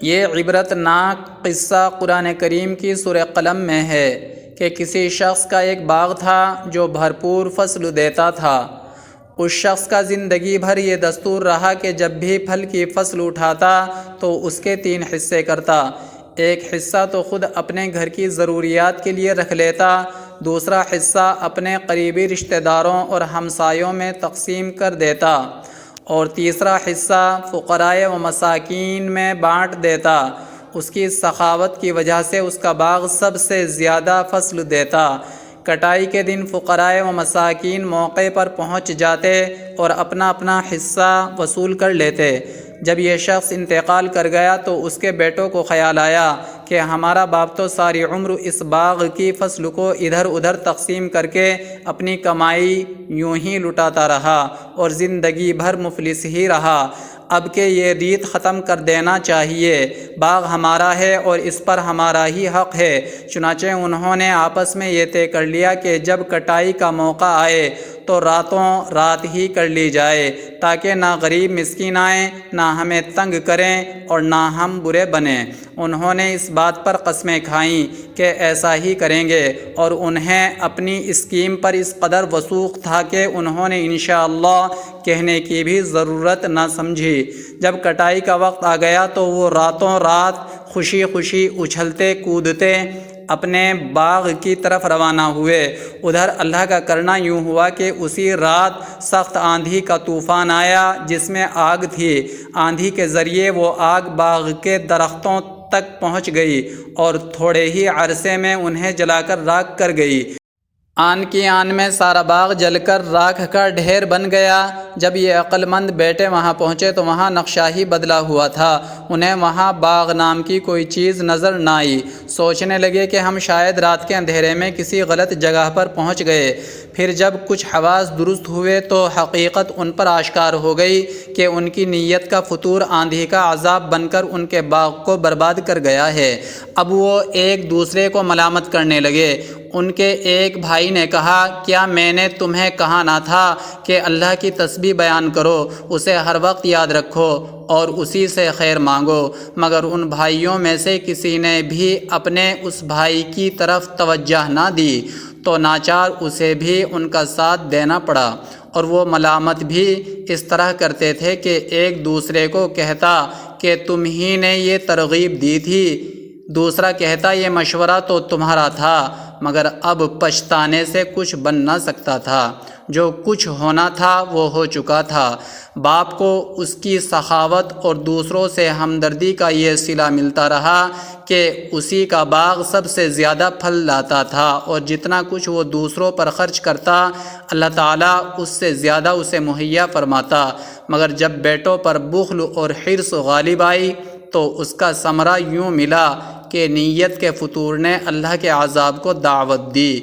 یہ عبرت ناک قصہ قرآن کریم کی سورہ قلم میں ہے کہ کسی شخص کا ایک باغ تھا جو بھرپور فصل دیتا تھا۔ اس شخص کا زندگی بھر یہ دستور رہا کہ جب بھی پھل کی فصل اٹھاتا تو اس کے 3 حصے کرتا۔ ایک حصہ تو خود اپنے گھر کی ضروریات کے لیے رکھ لیتا، دوسرا حصہ اپنے قریبی رشتہ داروں اور ہمسایوں میں تقسیم کر دیتا، اور تیسرا حصہ فقراء و مساکین میں بانٹ دیتا۔ اس کی سخاوت کی وجہ سے اس کا باغ سب سے زیادہ فصل دیتا۔ کٹائی کے دن فقراء و مساکین موقع پر پہنچ جاتے اور اپنا اپنا حصہ وصول کر لیتے۔ جب یہ شخص انتقال کر گیا تو اس کے بیٹوں کو خیال آیا کہ ہمارا باپ تو ساری عمر اس باغ کی فصل کو ادھر ادھر تقسیم کر کے اپنی کمائی یوں ہی لٹاتا رہا اور زندگی بھر مفلس ہی رہا۔ اب کہ یہ ریت ختم کر دینا چاہیے، باغ ہمارا ہے اور اس پر ہمارا ہی حق ہے۔ چنانچہ انہوں نے آپس میں یہ طے کر لیا کہ جب کٹائی کا موقع آئے تو راتوں رات ہی کر لی جائے، تاکہ نہ غریب مسکین آئیں، نہ ہمیں تنگ کریں اور نہ ہم برے بنیں۔ انہوں نے اس بات پر قسمیں کھائیں کہ ایسا ہی کریں گے، اور انہیں اپنی اسکیم پر اس قدر وثوق تھا کہ انہوں نے انشاءاللہ کہنے کی بھی ضرورت نہ سمجھی۔ جب کٹائی کا وقت آ گیا تو وہ راتوں رات خوشی خوشی اچھلتے کودتے اپنے باغ کی طرف روانہ ہوئے۔ ادھر اللہ کا کرنا یوں ہوا کہ اسی رات سخت آندھی کا طوفان آیا جس میں آگ تھی۔ آندھی کے ذریعے وہ آگ باغ کے درختوں تک پہنچ گئی اور تھوڑے ہی عرصے میں انہیں جلا کر راکھ کر گئی۔ آن کی آن میں سارا باغ جل کر راکھ کا ڈھیر بن گیا۔ جب یہ عقل مند بیٹے وہاں پہنچے تو وہاں نقشہ ہی بدلا ہوا تھا۔ انہیں وہاں باغ نام کی کوئی چیز نظر نہ آئی۔ سوچنے لگے کہ ہم شاید رات کے اندھیرے میں کسی غلط جگہ پر پہنچ گئے۔ پھر جب کچھ حواس درست ہوئے تو حقیقت ان پر آشکار ہو گئی کہ ان کی نیت کا فطور آندھی کا عذاب بن کر ان کے باغ کو برباد کر گیا ہے۔ اب وہ ایک دوسرے کو ملامت کرنے لگے۔ ان کے ایک بھائی نے کہا، کیا میں نے تمہیں کہا نہ تھا کہ اللہ کی تسبیح بیان کرو، اسے ہر وقت یاد رکھو اور اسی سے خیر مانگو؟ مگر ان بھائیوں میں سے کسی نے بھی اپنے اس بھائی کی طرف توجہ نہ دی، تو ناچار اسے بھی ان کا ساتھ دینا پڑا، اور وہ ملامت بھی اس طرح کرتے تھے کہ ایک دوسرے کو کہتا کہ تم ہی نے یہ ترغیب دی تھی، دوسرا کہتا یہ مشورہ تو تمہارا تھا، مگر اب پچھتانے سے کچھ بن نہ سکتا تھا، جو کچھ ہونا تھا وہ ہو چکا تھا۔ باپ کو اس کی سخاوت اور دوسروں سے ہمدردی کا یہ صلہ ملتا رہا کہ اسی کا باغ سب سے زیادہ پھل لاتا تھا، اور جتنا کچھ وہ دوسروں پر خرچ کرتا اللہ تعالیٰ اس سے زیادہ اسے مہیا فرماتا۔ مگر جب بیٹوں پر بخل اور حرص غالب آئی تو اس کا ثمرہ یوں ملا کہ نیت کے فطور نے اللہ کے عذاب کو دعوت دی۔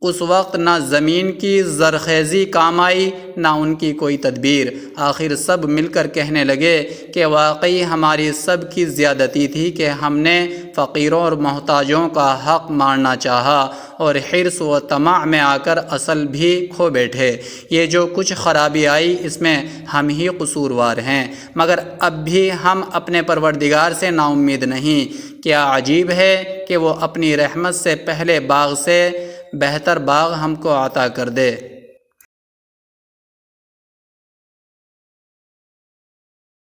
اس وقت نہ زمین کی زرخیزی کام آئی، نہ ان کی کوئی تدبیر۔ آخر سب مل کر کہنے لگے کہ واقعی ہماری سب کی زیادتی تھی کہ ہم نے فقیروں اور محتاجوں کا حق مارنا چاہا اور حرص و طمع میں آ کر اصل بھی کھو بیٹھے۔ یہ جو کچھ خرابی آئی اس میں ہم ہی قصوروار ہیں، مگر اب بھی ہم اپنے پروردگار سے نا امید نہیں۔ کیا عجیب ہے کہ وہ اپنی رحمت سے پہلے باغ سے بہتر باغ ہم کو عطا کر دے۔